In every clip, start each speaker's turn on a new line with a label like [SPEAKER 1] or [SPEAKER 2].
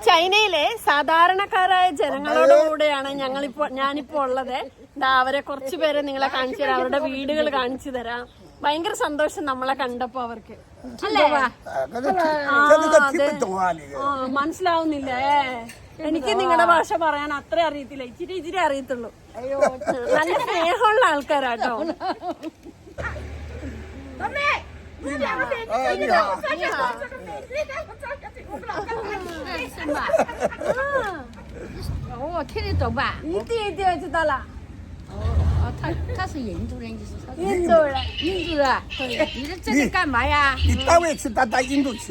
[SPEAKER 1] ചൈനയിലെ സാധാരണക്കാരായ ജനങ്ങളോട് കൂടെയാണ് ഞാനിപ്പോ ഉള്ളത്. അവരെ കുറച്ചു പേരെ നിങ്ങളെ കാണിച്ചു തരാം, അവരുടെ വീടുകൾ കാണിച്ചു തരാം. ഭയങ്കര സന്തോഷം നമ്മളെ കണ്ടപ്പോ അവർക്ക്. അല്ലേ? മനസ്സിലാവുന്നില്ലേ? എനിക്ക് നിങ്ങളുടെ ഭാഷ പറയാൻ അത്ര അറിയത്തില്ല, ഇച്ചിരി അറിയത്തുള്ളൂ. നല്ല സ്നേഹമുള്ള ആൾക്കാരാട്ടോ.
[SPEAKER 2] 我听得懂吧？
[SPEAKER 1] 一点就知道了。
[SPEAKER 2] 哦，他是印度人，就是他。印度人。你在这里干嘛呀？
[SPEAKER 3] 你单位去，到印度去。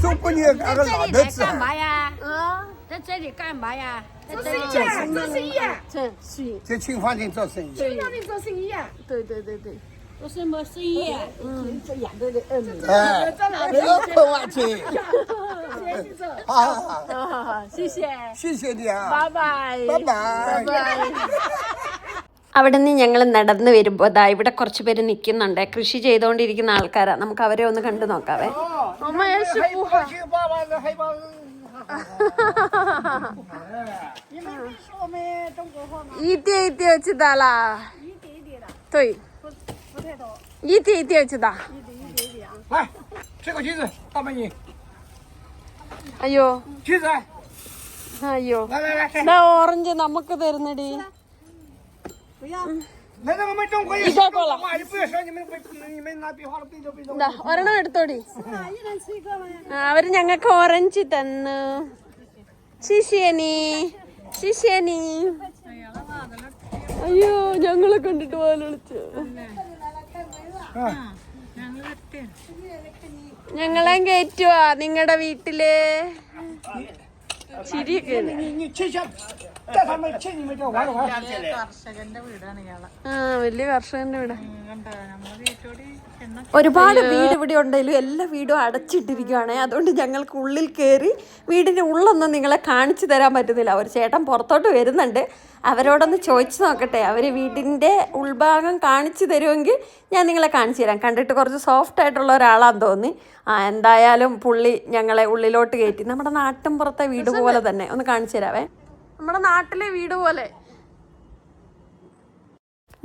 [SPEAKER 3] 中国你那个老头子。
[SPEAKER 2] 干嘛呀？啊，在这里干嘛呀？
[SPEAKER 1] 做生意啊，
[SPEAKER 3] 在清华境做生意。
[SPEAKER 1] 清华境做生意啊？对。
[SPEAKER 2] 做什么生意？
[SPEAKER 1] 这养的儿女。
[SPEAKER 3] 哎，不要困我去。好，
[SPEAKER 1] 谢谢。
[SPEAKER 3] 谢谢你啊。
[SPEAKER 1] 拜拜。അവിടെ നിന്ന് ഞങ്ങൾ നടന്നു വരുമ്പോൾ ഇവിടെ കുറച്ച് പേര് നിൽക്കുന്നുണ്ട്. കൃഷി ചെയ്തുകൊണ്ടിരിക്കുന്ന ആൾക്കാരാണ്. നമുക്ക് അവരെ ഒന്ന് കണ്ടു നോക്കാവേ.一点知道啦。对。一点知道。
[SPEAKER 3] 来，这个橘子大美女。
[SPEAKER 1] 哎呦。
[SPEAKER 3] 橘子。
[SPEAKER 1] അയ്യോ.
[SPEAKER 3] 来，
[SPEAKER 1] ഓറഞ്ച് നമുക്ക് തരുന്നടി.
[SPEAKER 3] 来，我们中国也说话，你不要说你们拿笔画了背着。
[SPEAKER 1] ഒരെണ്ണം എടുത്തോടി. അവര് ഞങ്ങൾക്ക് ഓറഞ്ച് തന്നു. ശിശേനി. അയ്യോ, ഞങ്ങളെ കണ്ടിട്ട് പോലെ വിളിച്ചു. ഞങ്ങളെ കയറ്റുവാ നിങ്ങളുടെ വീട്ടില്. ചിരിയൊക്കെ. വലിയ കർഷകന്റെ വീട്. ഒരുപാട് വീട് ഇവിടെ ഉണ്ടെങ്കിലും എല്ലാ വീടും അടച്ചിട്ടിരിക്കുകയാണ്. അതുകൊണ്ട് ഞങ്ങൾക്ക് ഉള്ളിൽ കയറി വീടിൻ്റെ ഉള്ളൊന്നും നിങ്ങളെ കാണിച്ചു തരാൻ പറ്റുന്നില്ല. ഒരു ചേട്ടൻ പുറത്തോട്ട് വരുന്നുണ്ട്, അവരോടൊന്ന് ചോദിച്ചു നോക്കട്ടെ. അവർ വീടിൻ്റെ ഉൾഭാഗം കാണിച്ചു തരുമെങ്കിൽ ഞാൻ നിങ്ങളെ കാണിച്ചു തരാം. കണ്ടിട്ട് കുറച്ച് സോഫ്റ്റ് ആയിട്ടുള്ള ഒരാളാന്ന് തോന്നി. എന്തായാലും പുള്ളി ഞങ്ങളെ ഉള്ളിലോട്ട് കയറ്റി. നമ്മുടെ നാട്ടിൻ പുറത്തെ വീട് പോലെ തന്നെ. ഒന്ന് കാണിച്ചു തരാവേ. നമ്മുടെ നാട്ടിലെ വീട് പോലെ.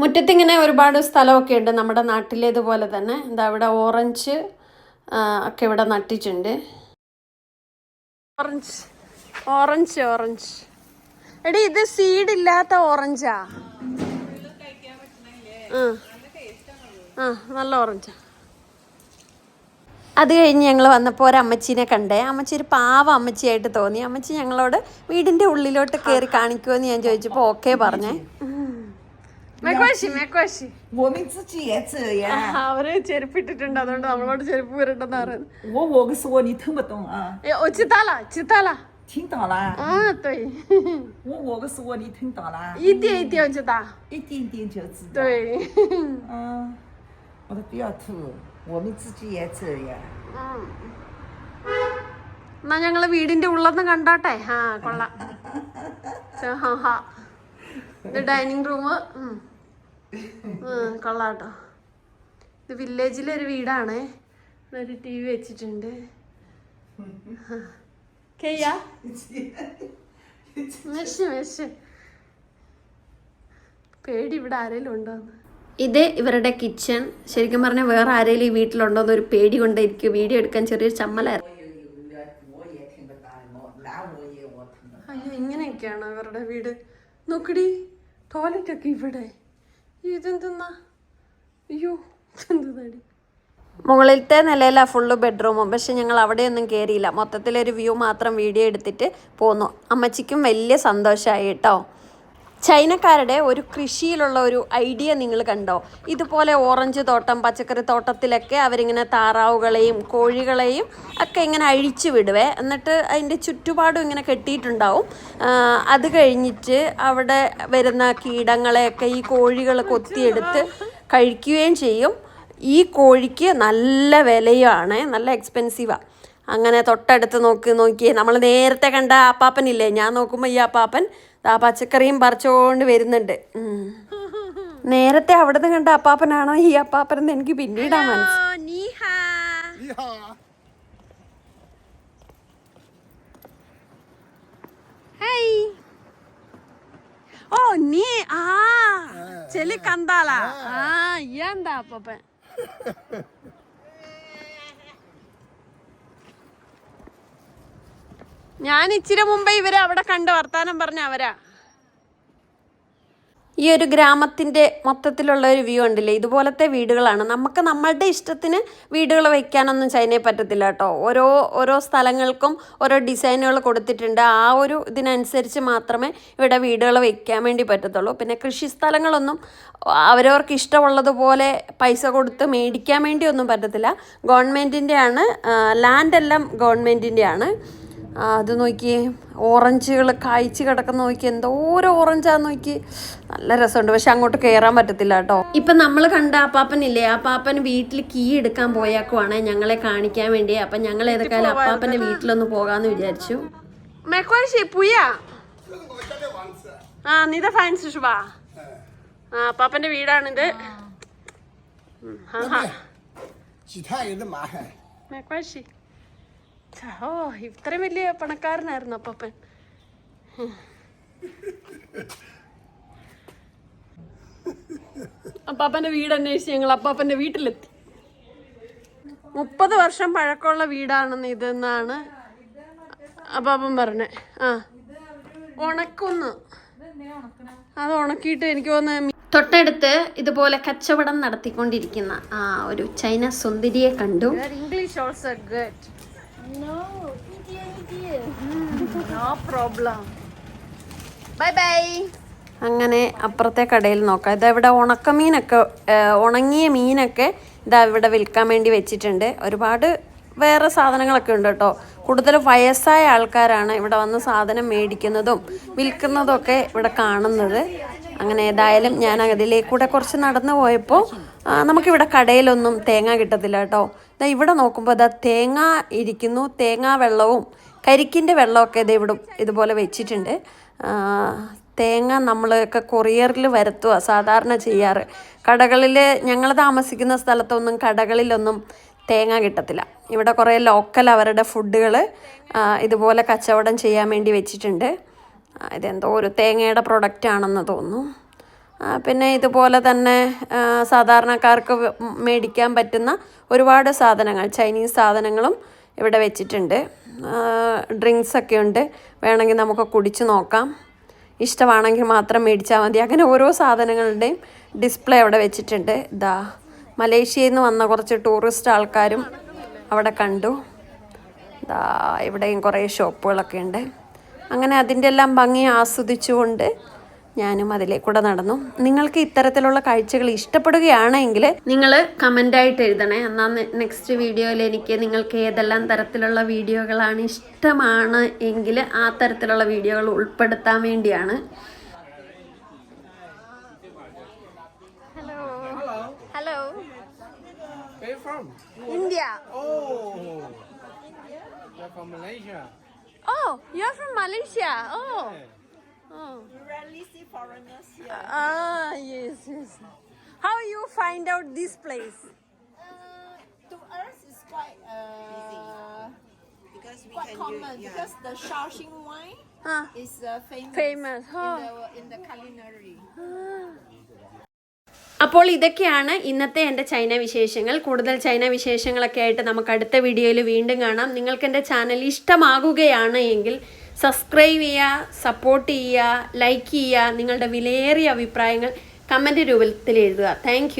[SPEAKER 1] മുറ്റത്തിങ്ങനെ ഒരുപാട് സ്ഥലമൊക്കെ ഉണ്ട് നമ്മുടെ നാട്ടിലേതുപോലെ തന്നെ. എന്താ ഇവിടെ ഓറഞ്ച് ഒക്കെ ഇവിടെ നട്ടിട്ടുണ്ട്. ഓറഞ്ച്. എടി, ഇത് സീഡ് ഇല്ലാത്ത ഓറഞ്ചാ. നല്ല ഓറഞ്ചാ. അത് കഴിഞ്ഞ് ഞങ്ങൾ വന്നപ്പോൾ ഒരു അമ്മച്ചീനെ കണ്ടേ. അമ്മച്ചി ഒരു പാവ അമ്മച്ചിയായിട്ട് തോന്നി. അമ്മച്ചി ഞങ്ങളോട് വീടിൻ്റെ ഉള്ളിലോട്ട് കയറി കാണിക്കുമെന്ന് ഞാൻ ചോദിച്ചപ്പോൾ ഓക്കെ പറഞ്ഞേ. അവര് ചെരുപ്പിട്ടിട്ടുണ്ട്, അതുകൊണ്ട് നമ്മളോട് ചെരുപ്പ് വരണ്ടെന്ന് പറയുന്നത്.
[SPEAKER 4] 听到了。
[SPEAKER 1] 对。
[SPEAKER 4] 我个说你听到了。
[SPEAKER 1] 一点知道。
[SPEAKER 4] 一点点就知道。
[SPEAKER 1] 对。
[SPEAKER 4] 我说不要吐，我们自己也这样。
[SPEAKER 1] എന്നാ ഞങ്ങള് വീടിന്റെ ഉള്ളൊന്ന് കണ്ടോട്ടെ. കൊള്ളാം. ഇത് ഡൈനിങ് റൂം. കൊള്ളാട്ടോ. ഇത് വില്ലേജിലെ ഒരു വീടാണ്. ഒരു TV വെച്ചിട്ടുണ്ട്. പേടി ഇവിടെ ആരെങ്കിലും ഉണ്ടോന്ന്. ഇത് ഇവരുടെ കിച്ചൺ. ശരിക്കും പറഞ്ഞാൽ വേറെ ആരെങ്കിലും ഈ വീട്ടിലുണ്ടോന്ന് ഒരു പേടി കൊണ്ടായിരിക്കും. വീഡിയോ എടുക്കാൻ ചെറിയൊരു ചമ്മലായിരുന്നു. അയ്യോ, ഇങ്ങനെയൊക്കെയാണോ ഇവരുടെ വീട്? നോക്കടി, ടോയ്ലറ്റ് ഒക്കെ ഇവിടെ. ഇതെന്തെന്നാ? അയ്യോ, എന്തെന്നാടി. മുകളിലത്തെ നിലയിലാണ് ഫുള്ള് ബെഡ്റൂമും. പക്ഷെ ഞങ്ങൾ അവിടെയൊന്നും കയറിയില്ല. മൊത്തത്തിലൊരു വ്യൂ മാത്രം വീഡിയോ എടുത്തിട്ട് പോന്നു. അമ്മച്ചിക്കും വലിയ സന്തോഷമായി കേട്ടോ. ചൈനക്കാരുടെ ഒരു കൃഷിയിലുള്ള ഒരു ഐഡിയ നിങ്ങൾ കണ്ടോ? ഇതുപോലെ ഓറഞ്ച് തോട്ടം, പച്ചക്കറി തോട്ടത്തിലൊക്കെ അവരിങ്ങനെ താറാവുകളെയും കോഴികളെയും ഒക്കെ ഇങ്ങനെ അഴിച്ചു വിടുവേ. എന്നിട്ട് അതിൻ്റെ ചുറ്റുപാടും ഇങ്ങനെ കെട്ടിയിട്ടുണ്ടാവും. അത് കഴിഞ്ഞിട്ട് അവിടെ വരുന്ന കീടങ്ങളെയൊക്കെ ഈ കോഴികൾ കൊത്തിയെടുത്ത് കഴിക്കുകയും ചെയ്യും. ഈ കോഴിക്ക് നല്ല വിലയാണ്, നല്ല എക്സ്പെൻസീവാണ്. അങ്ങനെ തൊട്ടടുത്ത് നോക്കിയേ നമ്മൾ നേരത്തെ കണ്ട ആപ്പാപ്പനില്ലേ, ഞാൻ നോക്കുമ്പോൾ ഈ ആപ്പാപ്പൻ പച്ചക്കറിയും പറിച്ചുകൊണ്ട് വരുന്നുണ്ട്. നേരത്തെ അവിടുന്ന് കണ്ട അപ്പാപ്പനാണോ ഈ അപ്പാപ്പനെന്ന് എനിക്ക് പിന്നീടാ മനസ്സിലായി. നീ ആ ചെലി കണ്ടാലാ ആ എന്താ അപ്പൻ ഞാൻ ഇച്ചിരി മുമ്പേ ഇവരെ അവിടെ കണ്ട് വർത്താനം പറഞ്ഞ അവരാ. ഈ ഒരു ഗ്രാമത്തിൻ്റെ മൊത്തത്തിലുള്ള ഒരു വ്യൂ ഉണ്ടല്ലേ, ഇതുപോലത്തെ വീടുകളാണ്. നമുക്ക് നമ്മളുടെ ഇഷ്ടത്തിന് വീടുകൾ വയ്ക്കാനൊന്നും ചൈനയിൽ പറ്റത്തില്ല കേട്ടോ. ഓരോ സ്ഥലങ്ങൾക്കും ഓരോ ഡിസൈനുകൾ കൊടുത്തിട്ടുണ്ട്. ആ ഒരു ഇതിനനുസരിച്ച് മാത്രമേ ഇവിടെ വീടുകൾ വയ്ക്കാൻ വേണ്ടി പറ്റത്തുള്ളൂ. പിന്നെ കൃഷി സ്ഥലങ്ങളൊന്നും അവരവർക്ക് ഇഷ്ടമുള്ളതുപോലെ പൈസ കൊടുത്ത് മേടിക്കാൻ വേണ്ടിയൊന്നും പറ്റത്തില്ല. ഗവൺമെൻറ്റിൻ്റെയാണ്, ലാൻഡെല്ലാം ഗവൺമെൻറ്റിൻ്റെയാണ്. അത് നോക്കി ഓറഞ്ചുകൾ കായ്ച്ച് കിടക്കുന്ന നോക്കി, എന്തോരം ഓറഞ്ചാന്ന് നോക്കി, നല്ല രസമുണ്ട്. പക്ഷെ അങ്ങോട്ട് കയറാൻ പറ്റത്തില്ല കേട്ടോ. ഇപ്പം നമ്മൾ കണ്ട അപ്പാപ്പനില്ലേ, അപ്പാപ്പൻ വീട്ടിൽ കീ എടുക്കാൻ പോയേക്കുവാണ് ഞങ്ങളെ കാണിക്കാൻ വേണ്ടി. അപ്പം ഞങ്ങൾ ഏതൊക്കെയാലും അപ്പാപ്പൻ്റെ വീട്ടിലൊന്ന് പോകാമെന്ന് വിചാരിച്ചു. നീത ഫാൻസ് ശുഭാ. അപ്പാപ്പൻ്റെ വീടാണിത്. ഓ ഇത്രയും വലിയ പണക്കാരനായിരുന്നു അപ്പാപ്പൻ. അപ്പാപ്പൻ്റെ വീട് അന്വേഷിച്ച് ഞങ്ങൾ അപ്പാപ്പൻ്റെ വീട്ടിലെത്തി. 30 വർഷം പഴക്കമുള്ള വീടാണെന്ന് ഇതെന്നാണ് അപ്പാപ്പൻ പറഞ്ഞേ. ഉണക്കുന്നു, അത് ഉണക്കിയിട്ട് എനിക്ക് തോന്നുന്നു. തൊട്ടടുത്ത് ഇതുപോലെ കച്ചവടം നടത്തിക്കൊണ്ടിരിക്കുന്ന ഒരു ചൈന സുന്ദരിയെ കണ്ടു. English also good.
[SPEAKER 2] No, India.
[SPEAKER 1] No problem. Bye bye. അങ്ങനെ അപ്പുറത്തെ കടയിൽ നോക്കാം. ഇതവിടെ ഉണക്കമീനൊക്കെ, ഉണങ്ങിയ മീനൊക്കെ ഇതാ ഇവിടെ വിൽക്കാൻ വേണ്ടി വെച്ചിട്ടുണ്ട്. ഒരുപാട് വേറെ സാധനങ്ങളൊക്കെ ഉണ്ട് കേട്ടോ. കൂടുതൽ വയസ്സായ ആൾക്കാരാണ് ഇവിടെ വന്ന് സാധനം മേടിക്കുന്നതും വിൽക്കുന്നതും ഒക്കെ ഇവിടെ കാണുന്നത്. അങ്ങനെ ഏതായാലും ഞാൻ അതിലേക്കൂടെ കുറച്ച് നടന്നു പോയപ്പോൾ നമുക്കിവിടെ കടയിലൊന്നും തേങ്ങ കിട്ടത്തില്ല കേട്ടോ. ഇവിടെ നോക്കുമ്പോൾ ഇതാ തേങ്ങ ഇരിക്കുന്നു. തേങ്ങാ വെള്ളവും കരിക്കിൻ്റെ വെള്ളമൊക്കെ ഇവിടെ ഇതുപോലെ വെച്ചിട്ടുണ്ട്. തേങ്ങ നമ്മളൊക്കെ കൊറിയറിൽ വരുത്തുക സാധാരണ ചെയ്യാറ്. കടകളിൽ, ഞങ്ങൾ താമസിക്കുന്ന സ്ഥലത്തൊന്നും കടകളിലൊന്നും തേങ്ങ കിട്ടത്തില്ല. ഇവിടെ കുറേ ലോക്കൽ അവരുടെ ഫുഡുകൾ ഇതുപോലെ കച്ചവടം ചെയ്യാൻ വേണ്ടി വെച്ചിട്ടുണ്ട്. ഇതെന്തോ ഒരു തേങ്ങയുടെ പ്രൊഡക്റ്റ് ആണെന്ന് തോന്നുന്നു. പിന്നെ ഇതുപോലെ തന്നെ സാധാരണക്കാർക്ക് മേടിക്കാൻ പറ്റുന്ന ഒരുപാട് സാധനങ്ങൾ, ചൈനീസ് സാധനങ്ങളും ഇവിടെ വെച്ചിട്ടുണ്ട്. ഡ്രിങ്ക്സൊക്കെ ഉണ്ട്, വേണമെങ്കിൽ നമുക്ക് കുടിച്ച് നോക്കാം. ഇഷ്ടമാണെങ്കിൽ മാത്രം മേടിച്ചാൽ മതി. അങ്ങനെ ഓരോ സാധനങ്ങളുടെയും ഡിസ്പ്ലേ അവിടെ വെച്ചിട്ടുണ്ട്. ഇതാ മലേഷ്യയിൽ നിന്ന് വന്ന കുറച്ച് ടൂറിസ്റ്റ് ആൾക്കാരും അവിടെ കണ്ടു. ഇതാ ഇവിടെയും കുറേ ഷോപ്പുകളൊക്കെ ഉണ്ട്. അങ്ങനെ അതിൻ്റെ എല്ലാം ഭംഗി ആസ്വദിച്ചുകൊണ്ട് ഞാനും അതിലേക്കൂടെ നടന്നു. നിങ്ങൾക്ക് ഇത്തരത്തിലുള്ള കാഴ്ചകൾ ഇഷ്ടപ്പെടുകയാണെങ്കിൽ നിങ്ങൾ കമൻ്റായിട്ട് എഴുതണേ. എന്നാൽ നെക്സ്റ്റ് വീഡിയോയിൽ എനിക്ക് നിങ്ങൾക്ക് ഏതെല്ലാം തരത്തിലുള്ള വീഡിയോകളാണ് ഇഷ്ടമാണ് എങ്കിൽ ആ തരത്തിലുള്ള വീഡിയോകൾ ഉൾപ്പെടുത്താൻ വേണ്ടിയാണ്. Hello hello.
[SPEAKER 3] Where you from?
[SPEAKER 1] India.
[SPEAKER 3] Oh, you're from Malaysia.
[SPEAKER 1] Oh, you're from Malaysia. Oh. Oh.
[SPEAKER 4] You rarely see foreigners here.
[SPEAKER 1] Yes, yes. How you find out this place?
[SPEAKER 4] To us, it's quite
[SPEAKER 5] because we
[SPEAKER 4] quite
[SPEAKER 5] can
[SPEAKER 4] common
[SPEAKER 5] use,
[SPEAKER 4] because the Shaoxing wine is
[SPEAKER 1] Famous. Oh.
[SPEAKER 4] in the culinary.
[SPEAKER 1] അപ്പോൾ ഇതൊക്കെയാണ് ഇന്നത്തെ എൻ്റെ China വിശേഷങ്ങൾ. കൂടുതൽ China വിശേഷങ്ങളൊക്കെ ആയിട്ട് നമുക്ക് അടുത്ത വീഡിയോയിൽ വീണ്ടും കാണാം. നിങ്ങൾക്ക് എൻ്റെ ചാനൽ ഇഷ്ടമാകുകയാണ് എങ്കിൽ സബ്സ്ക്രൈബ് ചെയ്യുക, സപ്പോർട്ട് ചെയ്യുക, ലൈക്ക് ചെയ്യുക. നിങ്ങളുടെ വിലയേറിയ അഭിപ്രായങ്ങൾ കമൻറ്റ് രൂപത്തിൽ എഴുതുക. താങ്ക്